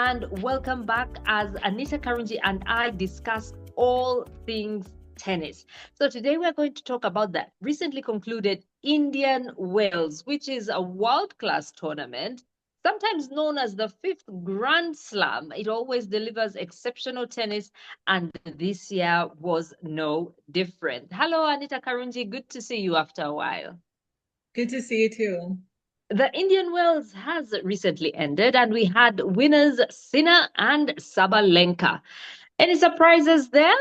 and welcome back as Anita Karungi and I discuss all things tennis. So today we're going to talk about the recently concluded Indian Wells, which is a world-class tournament, sometimes known as the fifth Grand Slam. It always delivers exceptional tennis, and this year was no different. Hello, Anita Karungi. Good to see you after a while. Good to see you too. The Indian Wells has recently ended, and we had winners Sinner and Sabalenka. Any surprises there?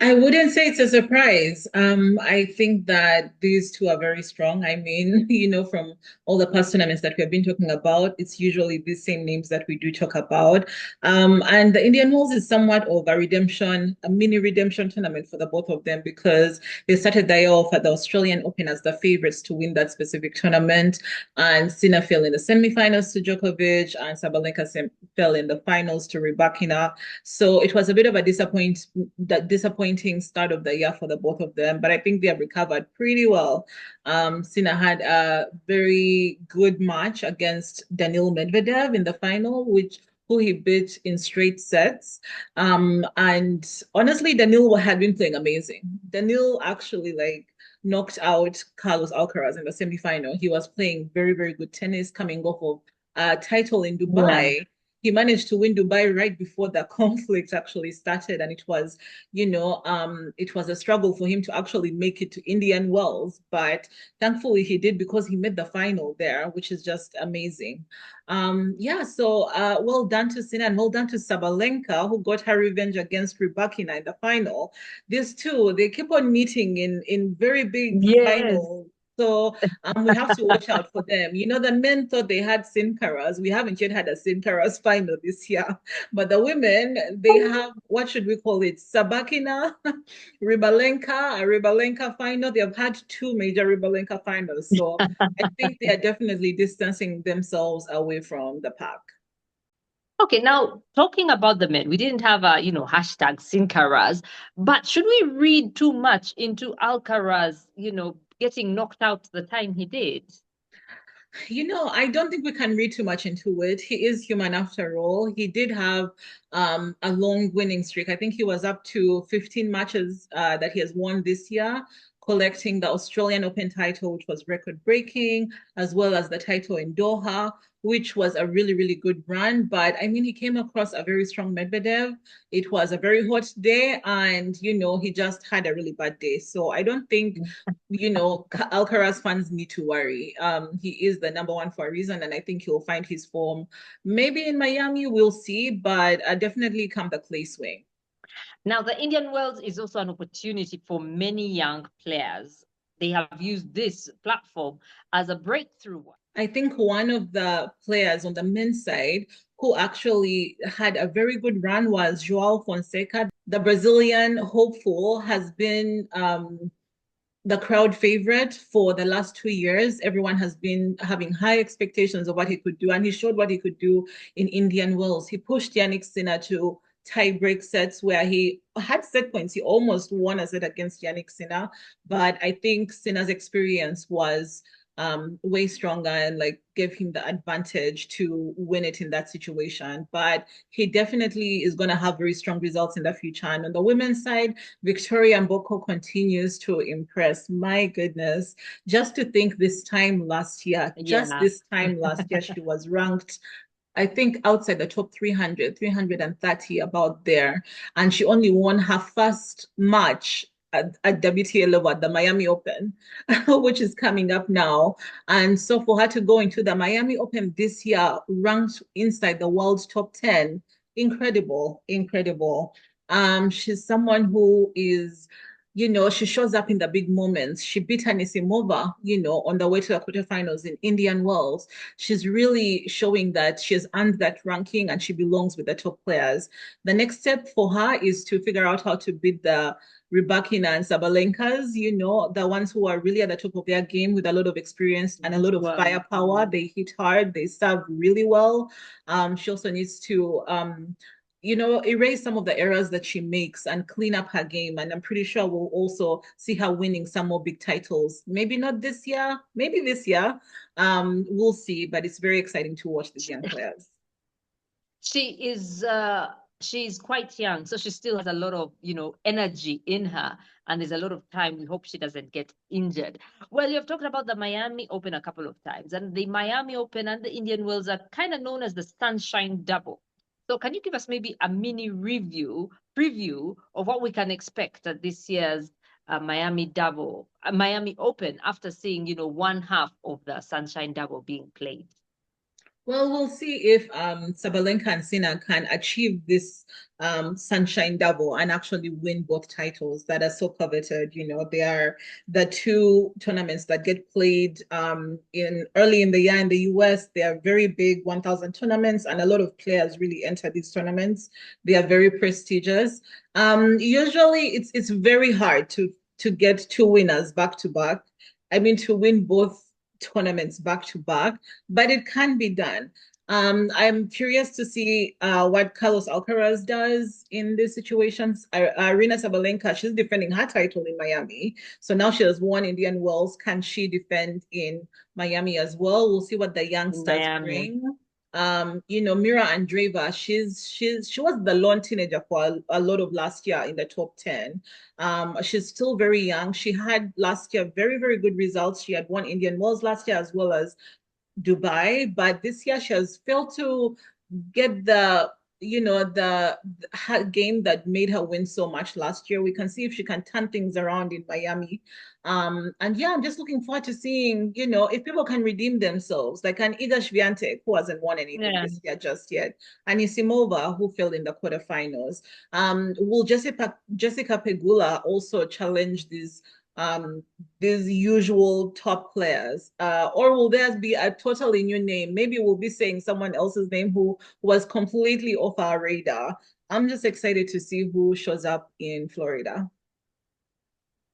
I wouldn't say it's a surprise. I think that these two are very strong. I mean, from all the past tournaments that we have been talking about, it's usually the same names that we do talk about. And the Indian Wells is somewhat of a mini redemption tournament for the both of them because they started the year off at the Australian Open as the favorites to win that specific tournament. And Sinner fell in the semifinals to Djokovic, and Sabalenka fell in the finals to Rybakina. So it was a bit of a disappointing start of the year for the both of them, but I think they have recovered pretty well. Sina had a very good match against Daniil Medvedev in the final, who he beat in straight sets. And honestly, Daniil had been playing amazing. Daniil actually knocked out Carlos Alcaraz in the semifinal. He was playing very, very good tennis coming off of a title in Yeah. Dubai. He managed to win Dubai right before the conflict actually started, and it was a struggle for him to actually make it to Indian Wells, but thankfully he did because he made the final there, which is just amazing. So well done to Sina and well done to Sabalenka, who got her revenge against Rybakina in the final. These two, they keep on meeting in very big Yes. finals. So we have to watch out for them. The men thought they had Sin Caras. We haven't yet had a Sin Caras final this year. But the women, they have, what should we call it? Sabakina, a Rybalenka final. They have had two major Rybalenka finals. So I think they are definitely distancing themselves away from the pack. Okay, now talking about the men, we didn't have a, hashtag Sinkaras, but should we read too much into Alcaraz, getting knocked out the time he did? I don't think we can read too much into it. He is human after all. He did have a long winning streak. I think he was up to 15 matches that he has won this year, collecting the Australian Open title, which was record breaking, as well as the title in Doha, which was a really, really good run. But I mean, he came across a very strong Medvedev. It was a very hot day, and he just had a really bad day. So I don't think Alcaraz fans need to worry. He is the number one for a reason, and I think he'll find his form. Maybe in Miami, we'll see, but definitely come the clay swing. Now, the Indian Wells is also an opportunity for many young players. They have used this platform as a breakthrough one. I think one of the players on the men's side who actually had a very good run was Joao Fonseca. The Brazilian hopeful has been the crowd favorite for the last 2 years. Everyone has been having high expectations of what he could do, and he showed what he could do in Indian Wells. He pushed Yannick Sinner to tie-break sets where he had set points. He almost won a set against Yannick Sinner, but I think Sinner's experience was way stronger and gave him the advantage to win it in that situation. But he definitely is going to have very strong results in the future. And on the women's side, Victoria Mboko continues to impress. My goodness, just to think Yeah. she was ranked, I think, outside the top 300, 330, about there. And she only won her first match at WTA level at the Miami Open, which is coming up now. And so for her to go into the Miami Open this year, ranked inside the world's top 10, incredible, incredible. She's someone who is, she shows up in the big moments. She beat Anisimova, on the way to the quarterfinals in Indian Wells. She's really showing that she has earned that ranking and she belongs with the top players. The next step for her is to figure out how to beat the Rybakina and Sabalenkas, the ones who are really at the top of their game with a lot of experience and a lot of firepower. They hit hard, they serve really well. She also needs to erase some of the errors that she makes and clean up her game. And I'm pretty sure we'll also see her winning some more big titles. Maybe not this year, maybe this year. We'll see, but it's very exciting to watch these young players. she's quite young, so she still has a lot of, energy in her, and there's a lot of time. We hope she doesn't get injured. Well, you've talked about the Miami Open a couple of times, and the Miami Open and the Indian Wells are kind of known as the Sunshine Double. So can you give us maybe a mini preview of what we can expect at this year's Miami Open, after seeing, one half of the Sunshine Double being played? Well, we'll see if Sabalenka and Sinner can achieve this sunshine double and actually win both titles that are so coveted. They are the two tournaments that get played in early in the year in the US. They are very big 1,000 tournaments, and a lot of players really enter these tournaments. They are very prestigious. Usually, it's very hard to get two winners back to back. I mean, to win both tournaments back to back, but it can be done. I'm curious to see what Carlos Alcaraz does in these situations. Arina Sabalenka, she's defending her title in Miami. So now she has won Indian Wells. Can she defend in Miami as well? We'll see what the youngsters bring. Mira Andreeva, she was the lone teenager for a lot of last year in the top 10. She's still very young. She had last year very, very good results. She had won Indian Wells last year as well as Dubai, but this year she has failed to get the game that made her win so much last year. We can see if she can turn things around in Miami. And yeah, I'm just looking forward to seeing, if people can redeem themselves, like an Iga Swiatek, who hasn't won anything this year just yet, and Isimova, who failed in the quarterfinals. Will Jessica Pegula also challenge these usual top players, or will there be a totally new name? Maybe we'll be saying someone else's name who was completely off our radar. I'm just excited to see who shows up in Florida.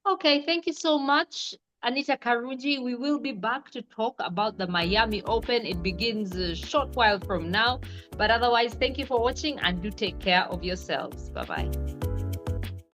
Okay, thank you so much, Anita Karungi. We will be back to talk about the Miami Open. It begins a short while from now, but otherwise, thank you for watching, and do take care of yourselves. Bye-bye.